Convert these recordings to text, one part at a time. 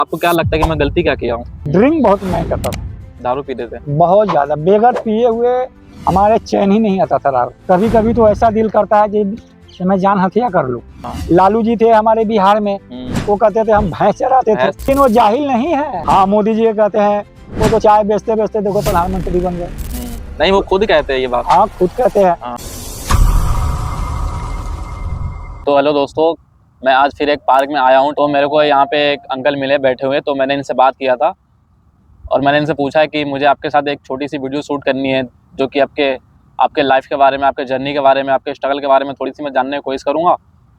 आपको क्या लगता है कि मैं गलती क्या किया हूँ? ड्रिंक बहुत मैं करता था, दारू पीते थे। बहुत ज्यादा। बेगर पिए हुए हमारे चैन ही नहीं आता था रात। कभी कभी तो ऐसा दिल करता है कि मैं जान हत्या कर लूं। हाँ। लालू जी थे हमारे बिहार में, वो कहते थे हम भैंस चराते थे, लेकिन वो जाहिल नहीं है। हाँ, मोदी जी कहते हैं वो तो चाय बेचते बेचते देखो प्रधानमंत्री बन गए। नहीं, वो खुद ही कहते हैं ये बात। हाँ, खुद कहते हैं। हाँ। तो हेलो दोस्तों, मैं आज फिर एक पार्क में आया हूँ। तो मेरे को यहाँ पे एक अंकल मिले बैठे हुए, तो मैंने इनसे बात किया था और मैंने इनसे पूछा कि मुझे आपके साथ एक छोटी सी वीडियो शूट करनी है, जो कि आपके लाइफ के बारे में, आपके जर्नी के बारे में, आपके स्ट्रगल के बारे में थोड़ी सी मैं जानने की कोशिश करूँगा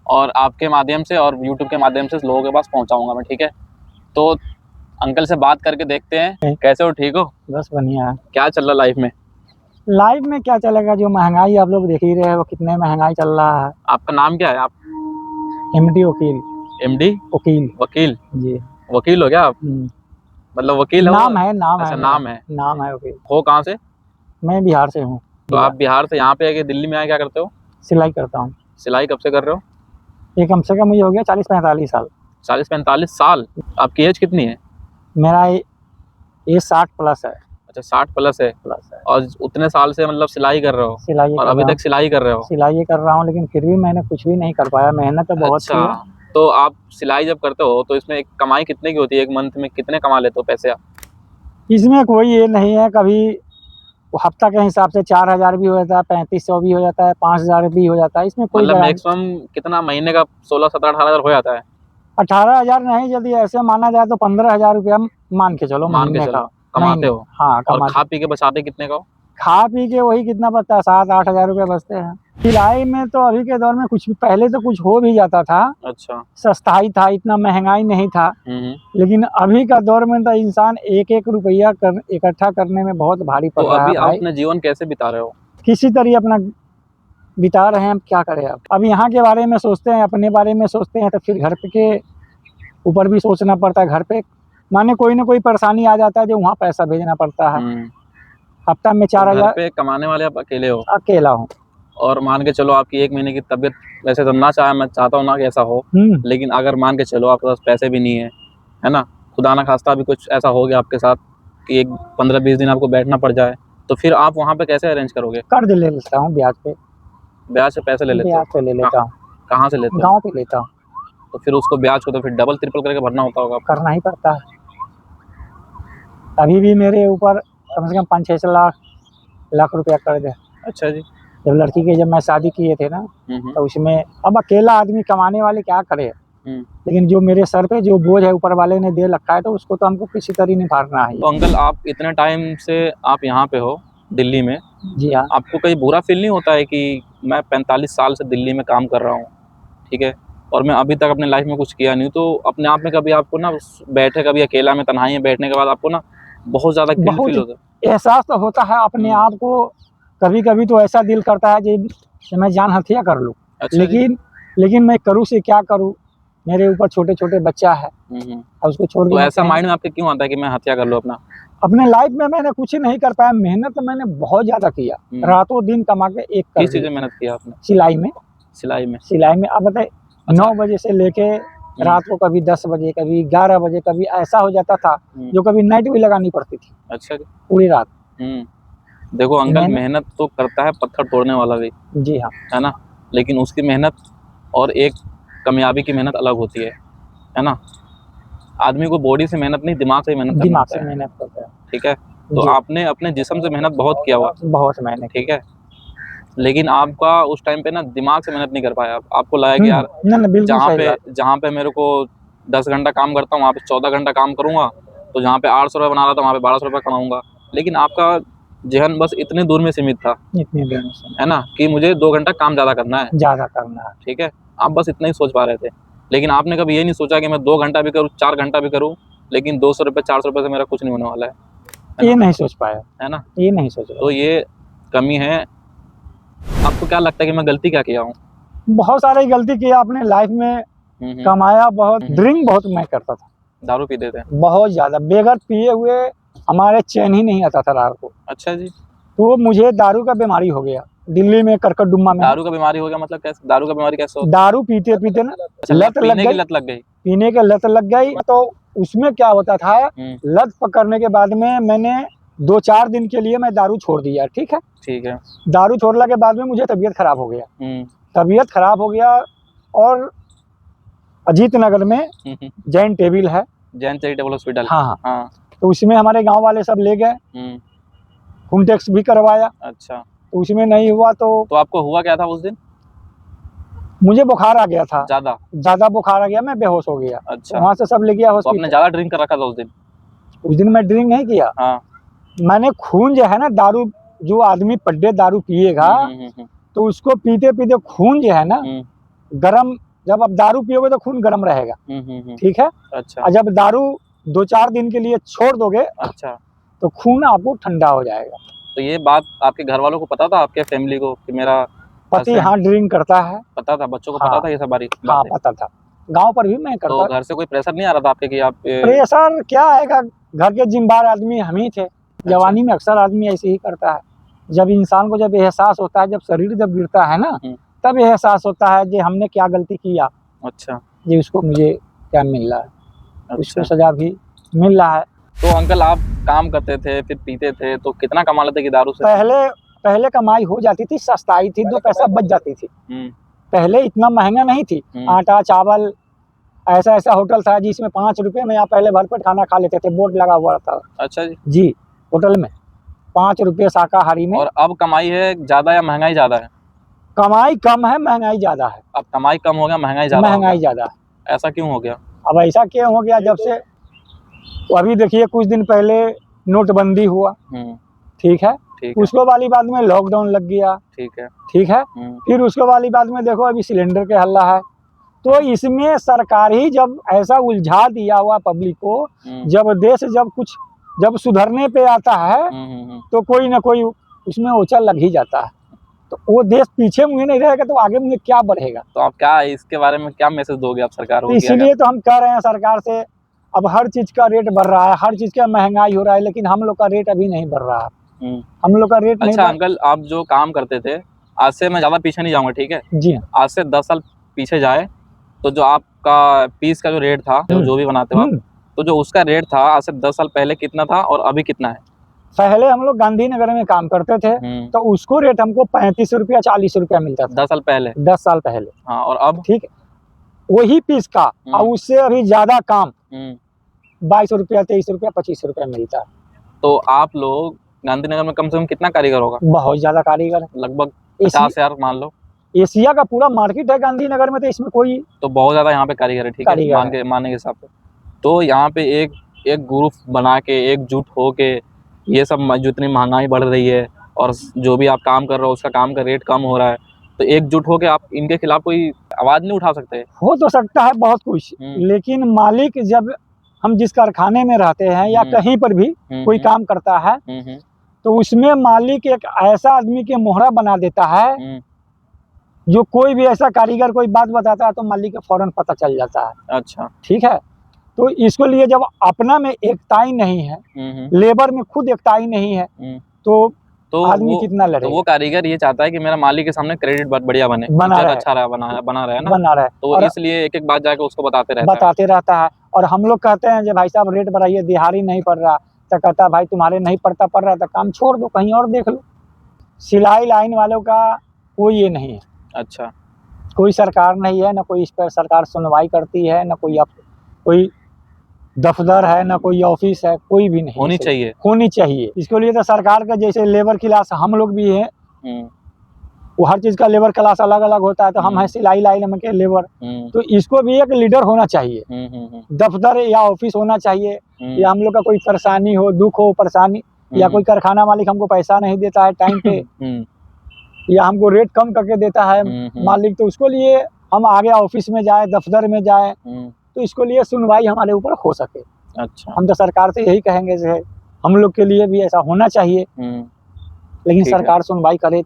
और आपके माध्यम से और यूट्यूब के माध्यम से लोगों के पास पहुँचाऊँगा मैं। ठीक है, तो अंकल से बात करके देखते हैं। कैसे हो? ठीक हो? बस बढ़िया है। क्या चल रहा लाइफ में? लाइफ में क्या चलेगा, जो महंगाई आप लोग देख ही रहे हैं, वो कितने महंगाई चल रहा है। आपका नाम क्या है? आप एमडी वकील। एमडी वकील वकील? जी। वकील हो क्या आप? मतलब वकील हो? नाम है, नाम अच्छा, है, नाम है वकील। हो कहाँ से? मैं बिहार से हूँ। तो आप बिहार से यहाँ पे आके दिल्ली में आए क्या करते हो? सिलाई करता हूँ। सिलाई कब से कर रहे हो? ये कम से कम मुझे हो गया 40-45 साल। 40-45 साल? आपकी एज कितनी है? मेरा ये 60 प्लस है। अच्छा, 60 प्लस है। और उतने साल से मतलब सिलाई कर रहे हो? सिलाई और अभी तक सिलाई कर रहे हो? सिलाई कर रहा हूँ, लेकिन फिर भी मैंने कुछ भी नहीं कर पाया। मेहनत तो बहुत की है। अच्छा, तो आप सिलाई जब करते हो तो इसमें कमाई कितने की होती है? एक मंथ में कितने कमा लेते हो पैसे आप? इसमें कोई ये नहीं है, कभी हफ्ता के हिसाब से 4000 भी हो जाता है, 3500 भी हो जाता है, 5000 भी हो जाता है। इसमें कोई मतलब मैक्सिमम कितना महीने का? 16-17-18 हजार हो जाता है? 18,000 नहीं, यदि ऐसे माना जाए तो 15,000 रुपया मान के चलो, मान के चलो कमाते हो। हाँ, और खा पी के बचाते कितने का हो? खा पी के वही कितना बचता है, 7-8 हजार रुपये बचते हैं। सिलाई में तो अभी के दौर में कुछ भी, पहले तो कुछ हो भी जाता था। अच्छा, सस्ताई था, इतना महंगाई नहीं था। लेकिन अभी का दौर में तो इंसान एक रुपया इकट्ठा करने में बहुत भारी पड़ रहा है। अभी आप अपने जीवन कैसे बिता रहे हो? किसी तरह अपना बिता रहे हैं। हम क्या करें? अब यहाँ के बारे में सोचते हैं, अपने बारे में सोचते हैं, तो फिर घर के ऊपर भी सोचना पड़ता है। घर पे माने कोई ना कोई परेशानी आ जाता है, जो वहाँ पैसा भेजना पड़ता है। हफ्ता में 4000 पे कमाने वाले आप अकेले हो? अकेला हूँ। और मान के चलो आपकी 1 महीने की तबीयत, वैसे तो मैं चाहता हूँ ना कि ऐसा हो, लेकिन अगर मान के चलो आपके पास पैसे भी नहीं है ना, खुदा ना खास्ता भी कुछ ऐसा हो गया आपके साथ कि एक 15-20 दिन आपको बैठना पड़ जाए, तो फिर आप वहाँ पे कैसे अरेंज करोगे? कर्ज ले लेता हूँ, ब्याज पे। ब्याज से पैसे ले लेते हो? ब्याज पे ले लेता हूँ। कहाँ से लेते हो? गाँव पे लेता हूँ। तो फिर उसको ब्याज को तो फिर डबल ट्रिपल करके भरना होता होगा? करना ही पड़ता है। अभी भी मेरे ऊपर कम से कम 5-6 लाख रुपया कर्ज है। अच्छा जी। जब मैं शादी किए थे ना, तो उसमें अब अकेला आदमी कमाने वाले क्या करे। लेकिन जो मेरे सर पे जो बोझ है ऊपर वाले ने दे रखा है, तो उसको तो हमको किसी तरह निभाना है। तो अंकल, आप इतने टाइम से आप यहाँ पे हो दिल्ली में? जी हाँ। आपको कहीं बुरा फील नहीं होता है कि मैं 45 साल से दिल्ली में काम कर रहा हूँ, ठीक है, और मैं अभी तक अपने लाइफ में कुछ किया नहीं? तो अपने आप में कभी आपको ना बैठे, कभी अकेला में तन्हाई में बैठने के बाद आपको ना बहुत ज़्यादा गिल्ट फील होता है? एहसास तो होता है अपने आप को। कभी कभी तो ऐसा दिल करता है कि मैं जान हत्या कर लूँ। अच्छा, लेकिन मैं करूँ से क्या करूँ? मेरे ऊपर छोटे छोटे बच्चा है और उसको छोड़ तो ऐसा माइंड में आपके क्यों आता है कि मैं हत्या कर लूँ अपना? अपने लाइफ में मैंने कुछ नहीं कर पाया। मेहनत मैंने बहुत ज्यादा किया, रातों दिन कमा के एक कर। किस चीज़ में मेहनत किया आपने? सिलाई में। सिलाई में अब बताए, 9 बजे से लेके रात को कभी 10 बजे, कभी 11 बजे, कभी ऐसा हो जाता था जो कभी नाइट भी लगानी पड़ती थी। अच्छा जी। पूरी रात। देखो अंकल, मेहनत तो करता है पत्थर तोड़ने वाला भी। जी हाँ। है ना, लेकिन उसकी मेहनत और एक कामयाबी की मेहनत अलग होती है ना। आदमी को बॉडी से मेहनत नहीं, दिमाग से मेहनत करना होता है। ठीक है, तो आपने अपने जिस्म से मेहनत बहुत किया हुआ, बहुत मेहनत, ठीक है, लेकिन आपका उस टाइम पे ना दिमाग से मेहनत नहीं कर पाया। आपको लगा कि यार जहाँ पे मेरे को 10 घंटा काम करता हूँ, वहाँ पे 14 घंटा काम करूँगा, तो जहाँ पे 800 रुपये बना रहा था वहाँ पे 1200 रुपये कमाऊंगा। लेकिन आपका जहन बस इतने दूर में सीमित था, है ना, कि मुझे 2 घंटा काम ज़्यादा करना है, ठीक है, आप बस इतना ही सोच पा रहे थे। लेकिन आपने कभी ये नहीं सोचा कि मैं 2 घंटा भी करूँ, 4 घंटा भी करूँ, लेकिन 200 रुपये 400 रुपये से मेरा कुछ नहीं होने वाला है। ये नहीं सोच पाया, है ना, ये नहीं सोचा। तो ये कमी है। आपको क्या लगता है कि मैं गलती क्या किया हूँ? बहुत सारी गलती किया अपने लाइफ में। कमाया बहुत, ड्रिंक बहुत मैं करता था, दारू पीते थे बहुत ज्यादा। बेगर पिए हुए हमारे चैन ही नहीं आता था रात को। अच्छा जी। तो मुझे दारू का बीमारी हो गया दिल्ली में, करकटडुम्मा में। दारू का बीमारी हो गया मतलब कैसे? दारू का बीमारी कैसे? दारू पीते पीते ना लत लग गई। पीने की लत लग गई, तो उसमें क्या होता था, लत पकड़ने के बाद में मैंने 2-4 दिन के लिए मैं दारू छोड़ दिया, ठीक है। ठीक है। दारू छोड़ने के बाद में मुझे तबीयत खराब हो गया। तबीयत खराब हो गया और अजीत नगर में जैन टेबल है, जैन चैरिटेबल हॉस्पिटल। हाँ हाँ। तो उसमें हमारे गांव वाले सब ले गए, खून टेस्ट भी करवाया। अच्छा। तो उसमें नहीं हुआ तो आपको हुआ क्या था उस दिन? मुझे बुखार आ गया था, ज्यादा बुखार आ गया, मैं बेहोश हो गया। अच्छा। वहाँ से सब ले गया हॉस्पिटल। तो आपने ज्यादा ड्रिंक कर रखा था उस दिन? उस दिन मैं ड्रिंक नहीं किया। हाँ। मैंने खून जो है ना, दारू जो आदमी पड्डे दारू पिएगा तो उसको पीते पीते खून जो है ना गरम, जब आप दारू पियोगे तो खून गरम रहेगा, ठीक है। अच्छा। और जब दारू 2-4 दिन के लिए छोड़ दोगे, अच्छा, तो खून आपको ठंडा हो जाएगा। तो ये बात आपके घर वालों को पता था, आपके फैमिली को, कि मेरा पति हाँ ड्रिंक करता है? पता था, बच्चों को पता था ये सब बारी? हाँ पता था, गांव पर भी मैं करता। तो घर से कोई प्रेशर नहीं आ रहा था आपके कि आप? प्रेशर क्या आएगा, घर के जिम्मेदार आदमी हम ही थे। जवानी में अक्सर आदमी ऐसे ही करता है। जब इंसान को जब एहसास होता है, जब शरीर जब गिरता है ना, तब एहसास होता है कि हमने क्या गलती किया। अच्छा। जी उसको मुझे क्या मिल रहा है। अच्छा। उसको सजा भी मिल रहा है। तो अंकल आप काम करते थे, फिर पीते थे, तो कितना कमा लेते कि दारू से? पहले कमाई हो जाती थी, सस्ताई थी, 2 पैसा बच जाती थी। पहले इतना महंगा नहीं थी। आटा चावल, ऐसा ऐसा होटल था जिसमें 5 रुपए में आप पहले भरपेट खाना खा लेते थे, बोर्ड लगा हुआ था। अच्छा जी होटल में 5 रुपये शाकाहारी में। और अब कमाई है ज्यादा या महंगाई ज्यादा है? कमाई कम है, महंगाई ज्यादा है। अब कमाई कम हो गया, महंगाई ज्यादा है। ऐसा क्यों हो गया? अब ऐसा क्यों हो गया, जब से तो अभी देखिए कुछ दिन पहले नोटबंदी हुआ, ठीक है। उसको वाली बाद में लॉकडाउन लग गया, ठीक है। फिर उसको वाली बाद में देखो अभी सिलेंडर के हल्ला है। तो इसमें सरकार ही जब ऐसा उलझा दिया हुआ पब्लिक को, जब देश जब सुधरने पे आता है तो कोई ना कोई उसमें ओछा लग ही जाता है। तो वो देश पीछे मुझे नहीं रहेगा तो आगे मुझे क्या बढ़ेगा। तो आप क्या इसके बारे में क्या मैसेज दोगे आप सरकार को? इसीलिए तो हम कह रहे हैं सरकार से, अब हर चीज का रेट बढ़ रहा है, हर चीज का महंगाई हो रहा है, लेकिन हम लोग का रेट अभी नहीं बढ़ रहा है। हम लोग का रेट नहीं। अच्छा अंकल, आप जो काम करते थे, आज से मैं ज्यादा पीछे नहीं जाऊंगा, ठीक है जी। आज से 10 साल पीछे जाए तो जो आपका पीस का जो रेट था, जो भी बनाते हो आप, तो जो उसका रेट था आज से 10 साल पहले कितना था और अभी कितना है? पहले हम लोग गांधीनगर में काम करते थे तो उसको रेट हमको 35 रुपया 40 रुपया मिलता था। 10 साल पहले? 10 साल पहले। हाँ, और अब? ठीक है, वही पीस का और उससे अभी ज्यादा काम 22 रुपया 23 रुपया 25 रुपया मिलता है। तो आप लोग गांधीनगर में कम से कम कितना कारीगर होगा? बहुत ज्यादा कारीगर, लगभग 50,000 मान लो। एशिया का पूरा मार्केट है गांधीनगर में, तो इसमें कोई तो बहुत ज्यादा यहाँ पे कारीगर है, ठीक है, मानने के हिसाब से। तो यहाँ पे एक ग्रुप बना के, एकजुट होके, ये सब जितनी महंगाई बढ़ रही है और जो भी आप काम कर रहे हो उसका काम का रेट कम हो रहा है, तो एकजुट होके आप इनके खिलाफ कोई आवाज नहीं उठा सकते? हो तो सकता है बहुत कुछ, लेकिन मालिक, जब हम जिस कारखाने में रहते हैं या कहीं पर भी कोई काम करता है तो उसमें मालिक एक ऐसा आदमी के मोहरा बना देता है, जो कोई भी ऐसा कारीगर कोई बात बताता है तो मालिक को फौरन पता चल जाता है। अच्छा, ठीक है। तो इसको लिए जब अपना में एकता ही नहीं है, लेबर में खुद एकता ही नहीं है, तो आदमी कितना लड़ेगा। तो वो कारीगर ये चाहता है कि मेरा मालिक के सामने क्रेडिट बढ़िया बने, बना रहे ना, बना रहे, तो इसलिए एक एक बात जाके उसको बताते रहता है। और हम लोग कहते हैं कि भाई साहब रेट बढ़ाइए, दिहाड़ी नहीं पड़ रहा, तो कहता है भाई तुम्हारे नहीं पड़ रहा तो काम छोड़ दो, कहीं और देख लो। सिलाई लाइन वालों का कोई ये नहीं है। अच्छा, कोई सरकार नहीं है, ना कोई इस पर सरकार सुनवाई करती है, ना कोई दफ्तर है, ना कोई ऑफिस है, कोई भी नहीं। होनी चाहिए। इसके लिए तो सरकार का जैसे लेबर क्लास हम लोग भी हैं, वो हर चीज का लेबर क्लास अलग अलग होता है, तो हम हैं सिलाई लाइन के लेबर, तो इसको भी एक लीडर होना चाहिए, दफ्तर या ऑफिस होना चाहिए। या हम लोग का कोई परेशानी हो, दुख हो, परेशानी, या कोई कारखाना मालिक हमको पैसा नहीं देता है टाइम पे, या हमको रेट कम करके देता है मालिक, तो उसको लिए हम आगे ऑफिस में जाए, दफ्तर में जाए, तो इसको लिए सुनवाई हमारे ऊपर हो सके। अच्छा, हम तो सरकार से यही कहेंगे कि हम लोग के लिए भी ऐसा होना चाहिए, लेकिन सरकार सुनवाई करे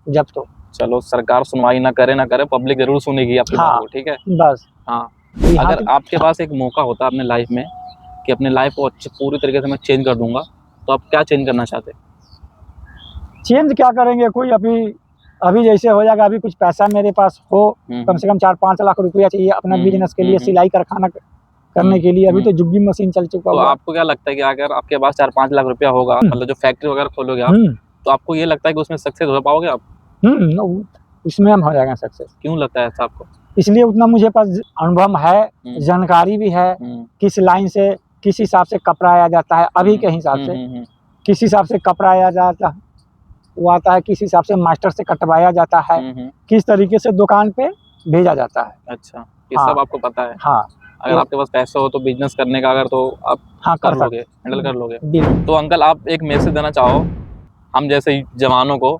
जब तो। चलो, सरकार सुनवाई ना करे, पब्लिक जरूर सुनेगी आपकी बात को, ठीक है बस। हाँ, अगर आपके पास एक मौका होता अपने लाइफ में कि अपने लाइफ को पूरी तरीके से मैं चेंज कर दूंगा, तो आप क्या चेंज करना चाहते? चेंज क्या करेंगे, कोई अभी जैसे हो जाएगा, अभी कुछ पैसा मेरे पास हो, कम से कम 4-5 लाख रुपया चाहिए अपना बिजनेस के लिए, सिलाई कारखाना करने के लिए। अभी तो जुग्गी मशीन चल चुका तो हुआ। आपको क्या लगता है कि अगर आपके पास 4-5 लाख रुपया होगा, मतलब जो फैक्ट्री वगैरह खोलोगे आप, तो आपको ये लगता है कि उसमें सक्सेस हो पाओगे आप? उसमें हम हो जाएगा सक्सेस। क्यों लगता है ऐसा आपको? इसलिए उतना मुझे पास अनुभव है, जानकारी भी है, किस लाइन से किस हिसाब से कपड़ाया जाता है अभी के हिसाब से, किस हिसाब से कपड़ाया जाता है वो आता है, किस हिसाब से मास्टर से कटवाया जाता है, किस तरीके से दुकान पे भेजा जाता है। अच्छा, ये सब आपको पता है? हाँ। अगर आपके पास पैसा हो तो बिजनेस करने का, अगर तो आप कर लोगे, हैंडल कर लोगे। तो अंकल आप एक मैसेज देना चाहो हम जैसे जवानों को,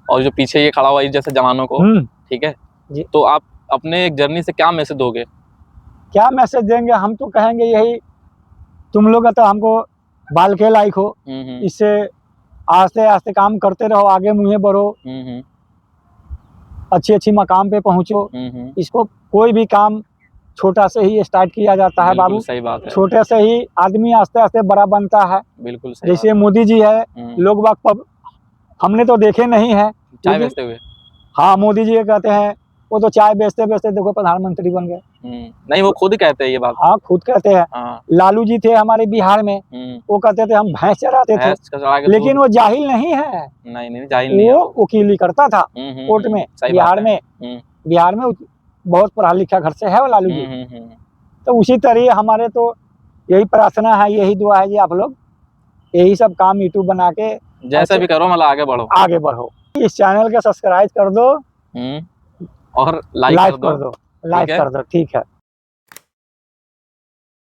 और जो पीछे ये खड़ा हुआ है जैसे जवानों को, ठीक है जी, तो आप अपने एक जर्नी से क्या मैसेज दोगे? क्या मैसेज देंगे? हम तो कहेंगे यही, तुम लोग तो हमको बाल के लायक हो, इससे आस्ते आस्ते काम करते रहो, आगे मुझे बढ़ो, अच्छी अच्छी मकाम पे पहुंचो। इसको कोई भी काम छोटा से ही स्टार्ट किया जाता है बाबू, सही बात है। छोटे से ही आदमी आस्ते आस्ते बड़ा बनता है। बिल्कुल सही। जैसे मोदी जी है, लोग बाग हमने तो देखे नहीं है चाय बेचते हुए। हाँ, मोदी जी कहते हैं, वो तो चाय बेचते बेचते देखो प्रधानमंत्री बन गए। नहीं, वो खुद ही कहते हैं ये बात। हाँ, खुद कहते हैं। लालू जी थे हमारे बिहार में, वो कहते थे हम भैंस चराते थे, लेकिन वो जाहिल नहीं है। नहीं, जाहिल नहीं है। वो वकीली करता था कोर्ट में, बिहार में। बिहार में बहुत पढ़ा लिखा घर से है वो लालू जी। तो उसी तरह हमारे तो यही प्रार्थना है, यही दुआ है जी, आप लोग यही सब काम यूट्यूब बना के जैसे भी करो, मतलब आगे बढ़ो, आगे बढ़ो। इस चैनल के सब्सक्राइब कर दो और लाइक कर दो, लाइक कर दो, ठीक है।